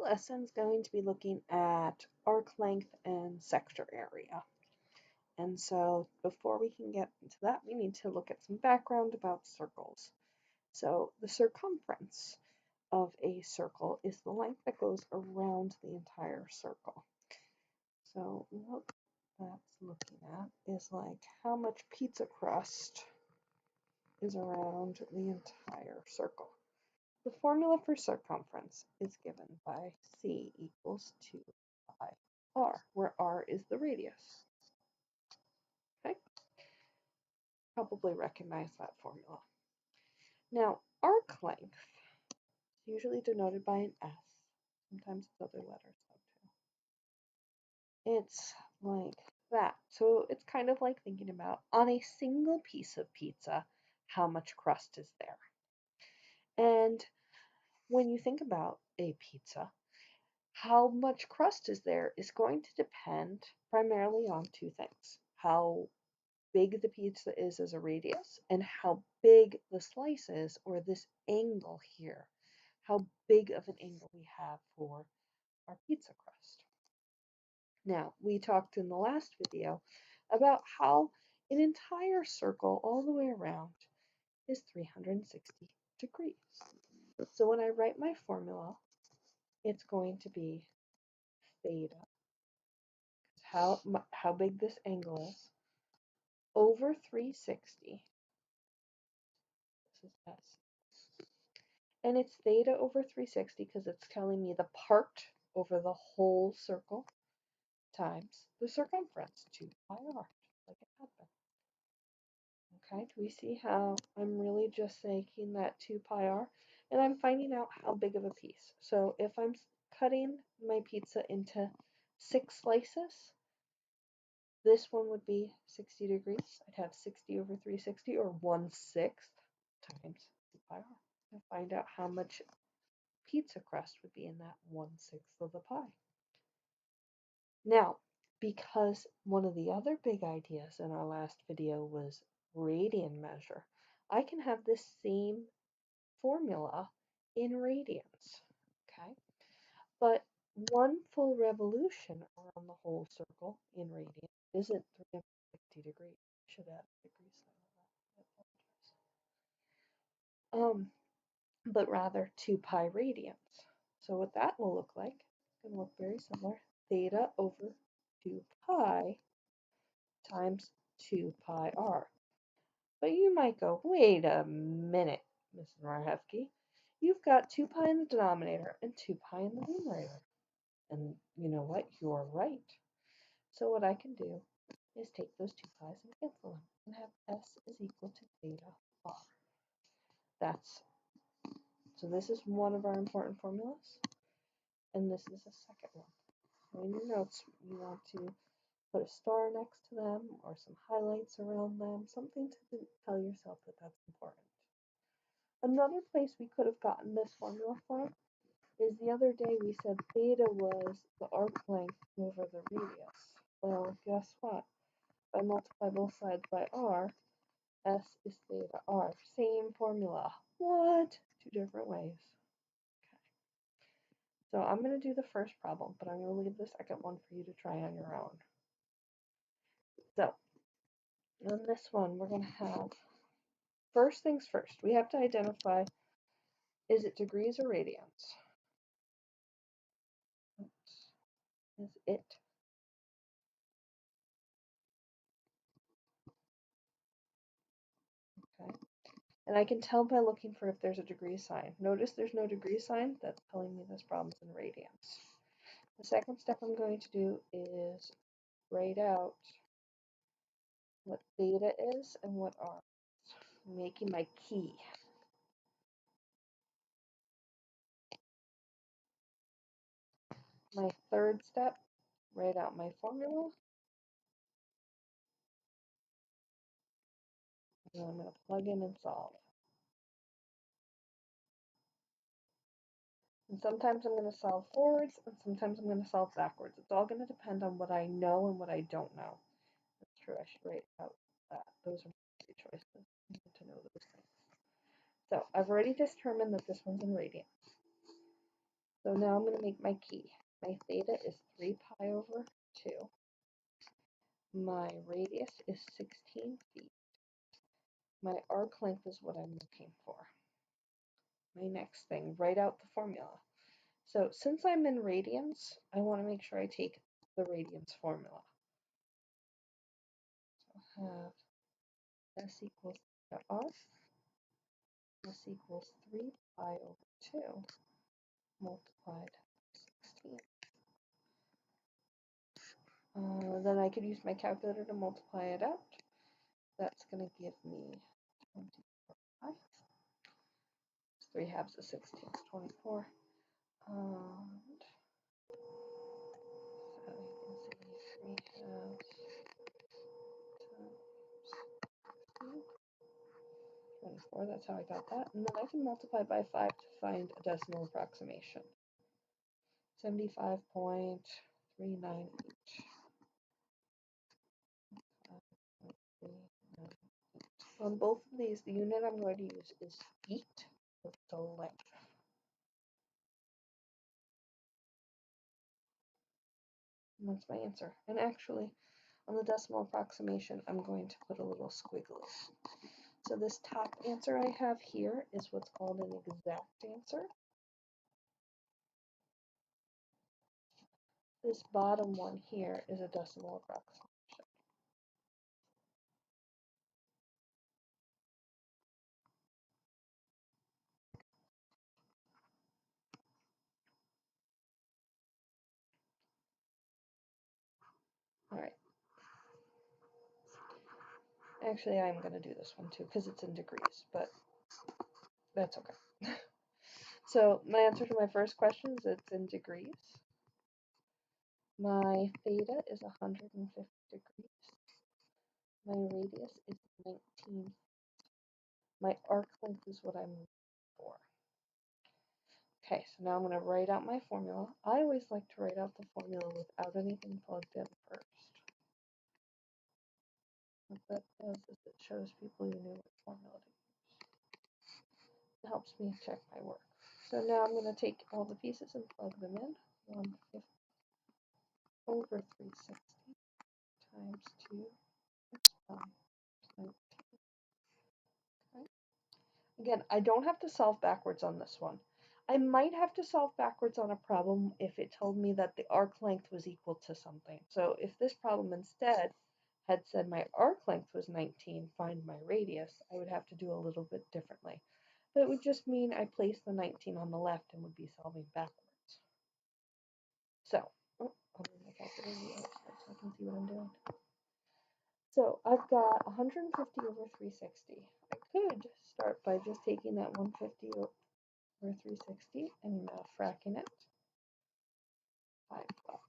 lesson is going to be looking at arc length and sector area. And so before we can get into that, we need to look at some background about circles. So the circumference of a circle is the length that goes around the entire circle. So what that's looking at is like how much pizza crust is around the entire circle. The formula for circumference is given by C equals 2 pi r, where r is the radius. Okay, probably recognize that formula. Now, arc length is usually denoted by an S. Sometimes it's other letters though too. It's like that. So it's kind of like thinking about on a single piece of pizza, how much crust is there. And when you think about a pizza, how much crust is there is going to depend primarily on two things: how big the pizza is as a radius and how big the slice is, or this angle here, how big of an angle we have for our pizza crust. Now, we talked in the last video about how an entire circle all the way around is 360 degrees. So when I write my formula, it's going to be theta, how big this angle is, over 360. This is S. And it's theta over 360 because it's telling me the part over the whole circle times the circumference, 2 pi r, like it had been. Okay, do we see how I'm really just taking that 2 pi r and I'm finding out how big of a piece. So if I'm cutting my pizza into 6 slices, this one would be 60 degrees. I'd have 60 over 360, or 1/6 times 2 pi r. And find out how much pizza crust would be in that 1/6 of the pie. Now, because one of the other big ideas in our last video was radian measure, I can have this same formula in radians, okay? But one full revolution around the whole circle in radians isn't 360 degrees. I should add a degree sign on that. But rather 2 pi radians. So what that will look like, it's going to look very similar. Theta over 2 pi times 2 pi r. But you might go, wait a minute, Ms. Marhefke. You've got 2 pi in the denominator and 2 pi in the numerator. And you know what? You're right. So what I can do is take those 2 pi's and cancel them and have S is equal to theta r. So this is one of our important formulas, and this is a second one. So in your notes, you want to put a star next to them or some highlights around them, something to tell yourself that that's important. Another place we could have gotten this formula from is the other day we said theta was the arc length over the radius. Well, guess what? If I multiply both sides by r, S is theta r. Same formula. What? Two different ways. Okay. So I'm going to do the first problem, but I'm going to leave the second one for you to try on your own. So on this one, we're going to have, first things first, we have to identify, is it degrees or radians? Is it? Okay. And I can tell by looking for if there's a degree sign. Notice there's no degree sign. That's telling me this problem's in radians. The second step I'm going to do is write out what theta is and what r is. I'm making my key. My third step, write out my formula. And I'm going to plug in and solve. And sometimes I'm going to solve forwards, and sometimes I'm going to solve backwards. It's all going to depend on what I know and what I don't know. That's true, I should write out that. Those are my three choices. I need to know those things. So I've already determined that this one's in radians. So now I'm going to make my key. My theta is 3 pi over 2. My radius is 16 feet. My arc length is what I'm looking for. My next thing, write out the formula. So since I'm in radians, I want to make sure I take the radians formula. So I have S equals theta r. S equals 3 pi over 2 multiplied by 16. Then I could use my calculator to multiply it out. That's going to give me 24. 3 halves of 16 is 24. And so you can see 3 halves times 24. That's how I got that. And then I can multiply by 5 to find a decimal approximation. 75.39 each. On both of these, the unit I'm going to use is feet with the length. And that's my answer. And actually, on the decimal approximation, I'm going to put a little squiggly. So this top answer I have here is what's called an exact answer. This bottom one here is a decimal approximation. All right. Actually, I'm going to do this one too because it's in degrees, but that's okay. So my answer to my first question is it's in degrees. My theta is 150 degrees. My radius is 19. My arc length is what I'm looking for. Okay, so now I'm going to write out my formula. I always like to write out the formula without anything plugged in first. What that does is it shows people you knew what formula to use. It helps me check my work. So now I'm going to take all the pieces and plug them in. 150 over 360 times 2 times 19. Okay. Again, I don't have to solve backwards on this one. I might have to solve backwards on a problem if it told me that the arc length was equal to something. So if this problem instead had said my arc length was 19, find my radius, I would have to do a little bit differently. But it would just mean I place the 19 on the left and would be solving backwards. So, I'll move my calculator so I can see what I'm doing. So I've got 150 over 360. I could start by just taking that 150 over 360 and fracking it 5/12.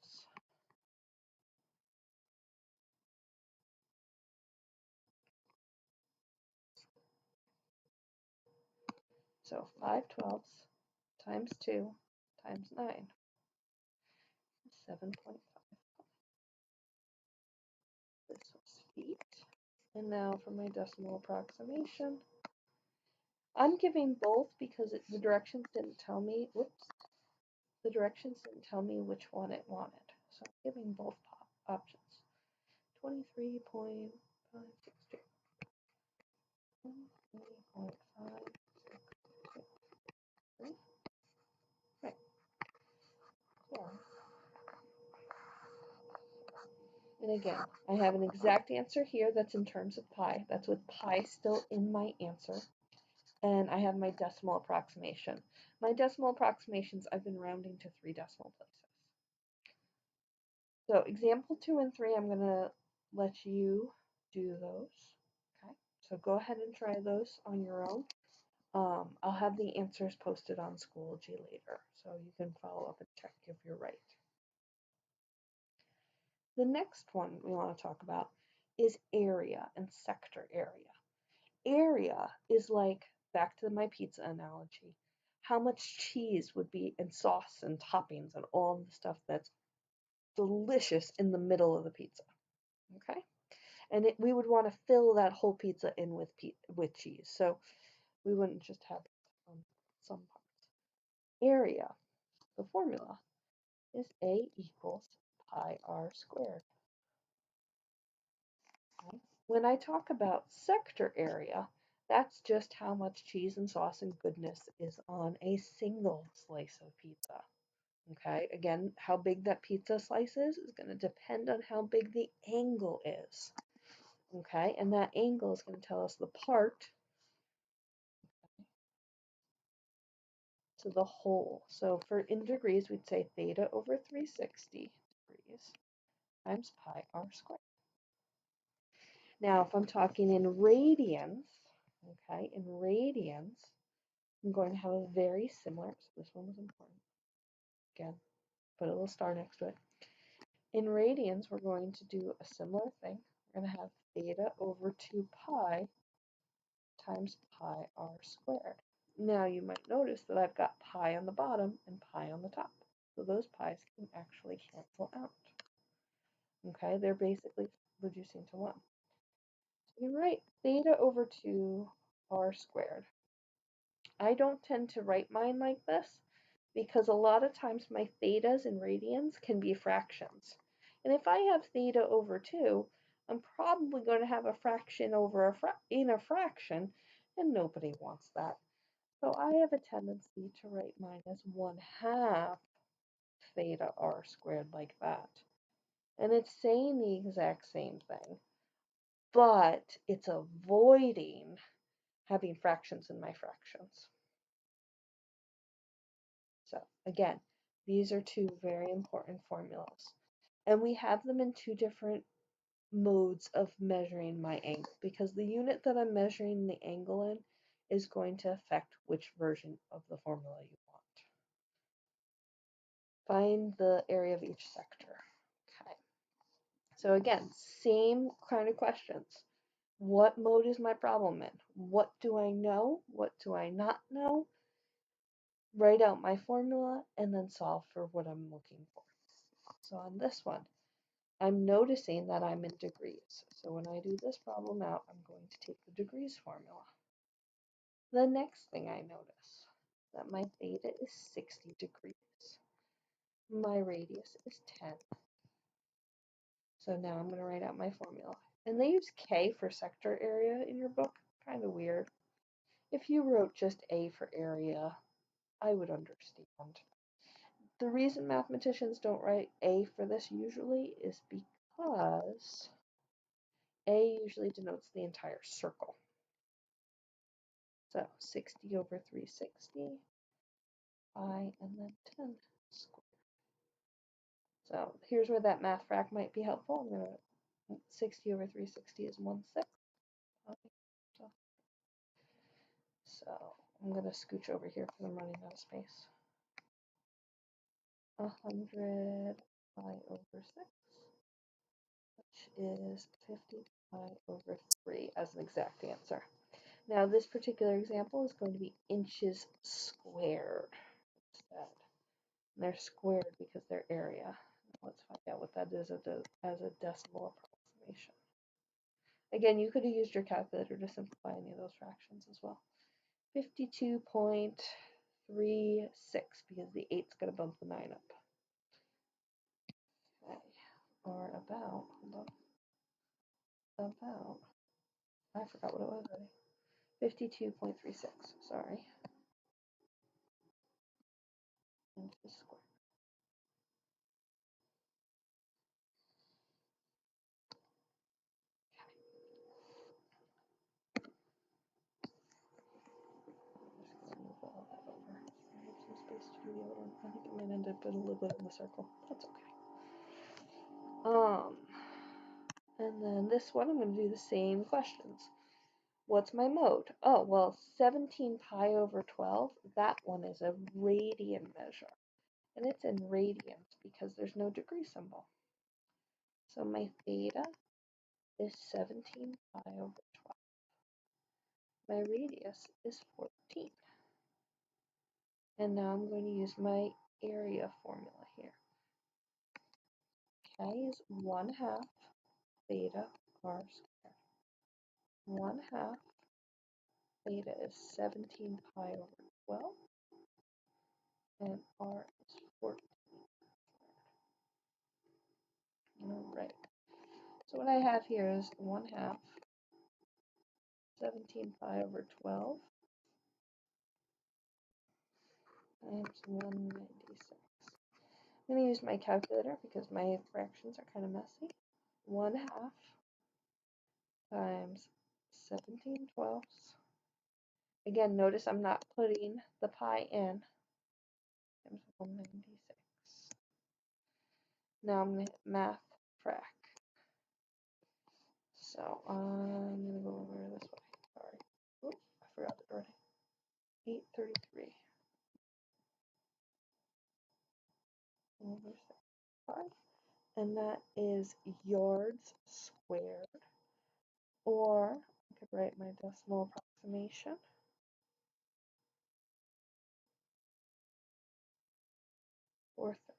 So 5/12 times 2 times 9 is 7.5. This was feet. And now for my decimal approximation. I'm giving both because the directions didn't tell me, the directions didn't tell me which one it wanted. So I'm giving both options. 23.562. 23.563. Right. Yeah. And again, I have an exact answer here that's in terms of pi. That's with pi still in my answer. And I have my decimal approximation. My decimal approximations, I've been rounding to 3 decimal places. So example 2 and 3, I'm going to let you do those. Okay, so go ahead and try those on your own. I'll have the answers posted on Schoology later, so you can follow up and check if you're right. The next one we want to talk about is area and sector area. Area is like, back to my pizza analogy, how much cheese would be and sauce and toppings and all the stuff that's delicious in the middle of the pizza. Okay? And we would want to fill that whole pizza in with cheese. So we wouldn't just have some parts. Area. The formula is A equals pi r squared. Okay? When I talk about sector area, that's just how much cheese and sauce and goodness is on a single slice of pizza. Okay, again, how big that pizza slice is going to depend on how big the angle is. Okay, and that angle is going to tell us the part to the whole. So for in degrees, we'd say theta over 360 degrees times pi r squared. Now, if I'm talking in radians, okay, in radians, I'm going to have a very similar, so this one was important. Again, put a little star next to it. In radians, we're going to do a similar thing. We're going to have theta over 2 pi times pi r squared. Now you might notice that I've got pi on the bottom and pi on the top. So those pi's can actually cancel out. Okay, they're basically reducing to 1. So you write theta over 2 r squared. I don't tend to write mine like this because a lot of times my thetas and radians can be fractions. And if I have theta over 2, I'm probably going to have a fraction over in a fraction, and nobody wants that. So I have a tendency to write mine as 1/2 theta r squared like that. And it's saying the exact same thing, but it's avoiding having fractions in my fractions. So again, these are two very important formulas. And we have them in two different modes of measuring my angle because the unit that I'm measuring the angle in is going to affect which version of the formula you want. Find the area of each sector. Okay. So again, same kind of questions. What mode is my problem in? What do I know? What do I not know? Write out my formula and then solve for what I'm looking for. So on this one, I'm noticing that I'm in degrees. So when I do this problem out, I'm going to take the degrees formula. The next thing I notice that my theta is 60 degrees. My radius is 10. So now I'm going to write out my formula. And they use K for sector area in your book. Kind of weird. If you wrote just A for area, I would understand. The reason mathematicians don't write A for this usually is because A usually denotes the entire circle. So 60 over 360, pi, and then 10 squared. So here's where that math frac might be helpful. I'm going to 60 over 360 is 1/6. So I'm going to scooch over here because I'm running out of space. 100 pi over 6, which is 50 pi over 3 as an exact answer. Now this particular example is going to be inches squared instead. And they're squared because they're area. Let's find out what that is as a decimal approximation. Again, you could have used your calculator to simplify any of those fractions as well. 52.36 because the 8's going to bump the 9 up. Okay. Or about, hold on, about, I forgot what it was already. 52.36, sorry. Inches squared. Space to do the other one. I think it might end up in a little bit in the circle. That's okay. And then this one, I'm going to do the same questions. What's my mode? Oh, well, 17 pi over 12, that one is a radian measure. And it's in radians because there's no degree symbol. So my theta is 17 pi over 12. My radius is 14. And now I'm going to use my area formula here. K is 1/2 theta r squared. 1/2 theta is 17 pi over 12. And r is 14. All right. So what I have here is 1/2 17 pi over 12 times 196. I'm going to use my calculator because my fractions are kind of messy. 1/2 times 17/12. Again, notice I'm not putting the pi in. Times 196. Now I'm going to hit math frac. So I'm going to go over this way. Sorry. Oops, I forgot it already. 833 over 65. And that is yards squared. Or I could write my decimal approximation. Or 36.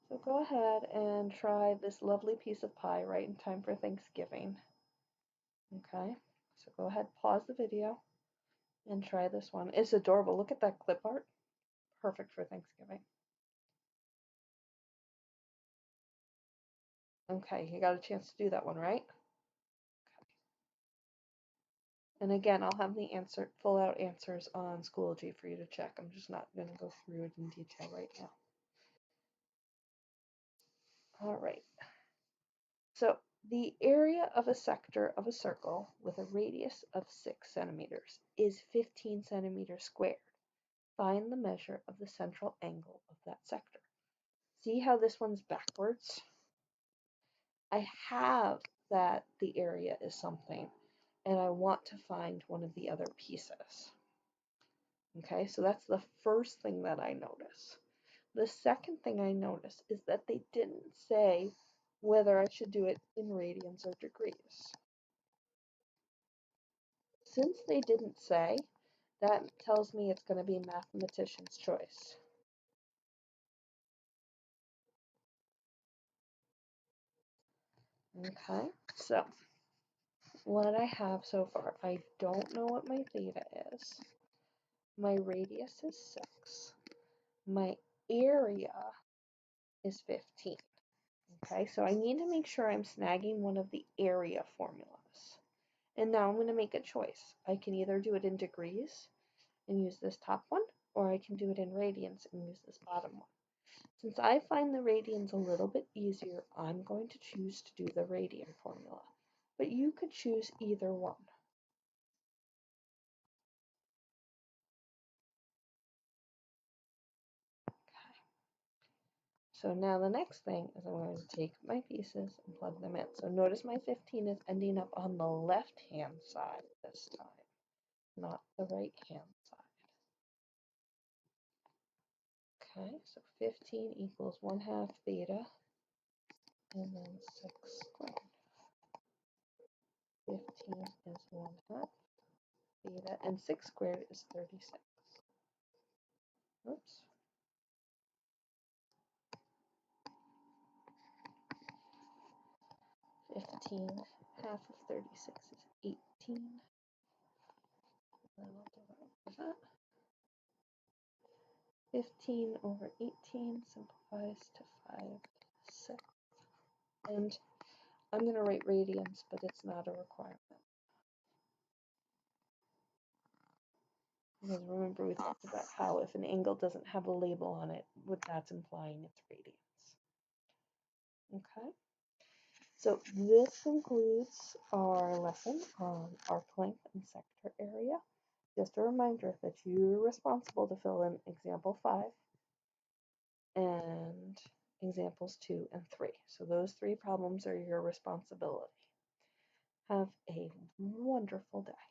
So go ahead and try this lovely piece of pie right in time for Thanksgiving. Okay, so go ahead, pause the video, and try this one. It's adorable. Look at that clip art. Perfect for Thanksgiving. Okay, you got a chance to do that one, right? Okay. And again, I'll have the full out answers on Schoology for you to check. I'm just not going to go through it in detail right now. All right. So the area of a sector of a circle with a radius of 6 centimeters is 15 centimeters squared. Find the measure of the central angle of that sector. See how this one's backwards? I have that the area is something, and I want to find one of the other pieces. Okay, so that's the first thing that I notice. The second thing I notice is that they didn't say whether I should do it in radians or degrees. Since they didn't say, that tells me it's going to be mathematician's choice. Okay, so what I have so far, I don't know what my theta is. My radius is 6. My area is 15. Okay, so I need to make sure I'm snagging one of the area formulas. And now I'm going to make a choice. I can either do it in degrees and use this top one, or I can do it in radians and use this bottom one. Since I find the radians a little bit easier, I'm going to choose to do the radian formula. But you could choose either one. So now the next thing is I'm going to take my pieces and plug them in. So notice my 15 is ending up on the left-hand side this time, not the right-hand side. Okay, so 15 equals 1/2 theta, and then 6 squared. 15 is 1/2 theta, and 6 squared is 36. Oops. Half of 36 is 18. And I'll divide that. 15 over 18 simplifies to 5/6. And I'm going to write radians, but it's not a requirement. Because remember, we talked about how if an angle doesn't have a label on it, what that's implying it's radians. Okay? So this concludes our lesson on arc length and sector area. Just a reminder that you're responsible to fill in example 5 and examples 2 and 3. So those 3 problems are your responsibility. Have a wonderful day.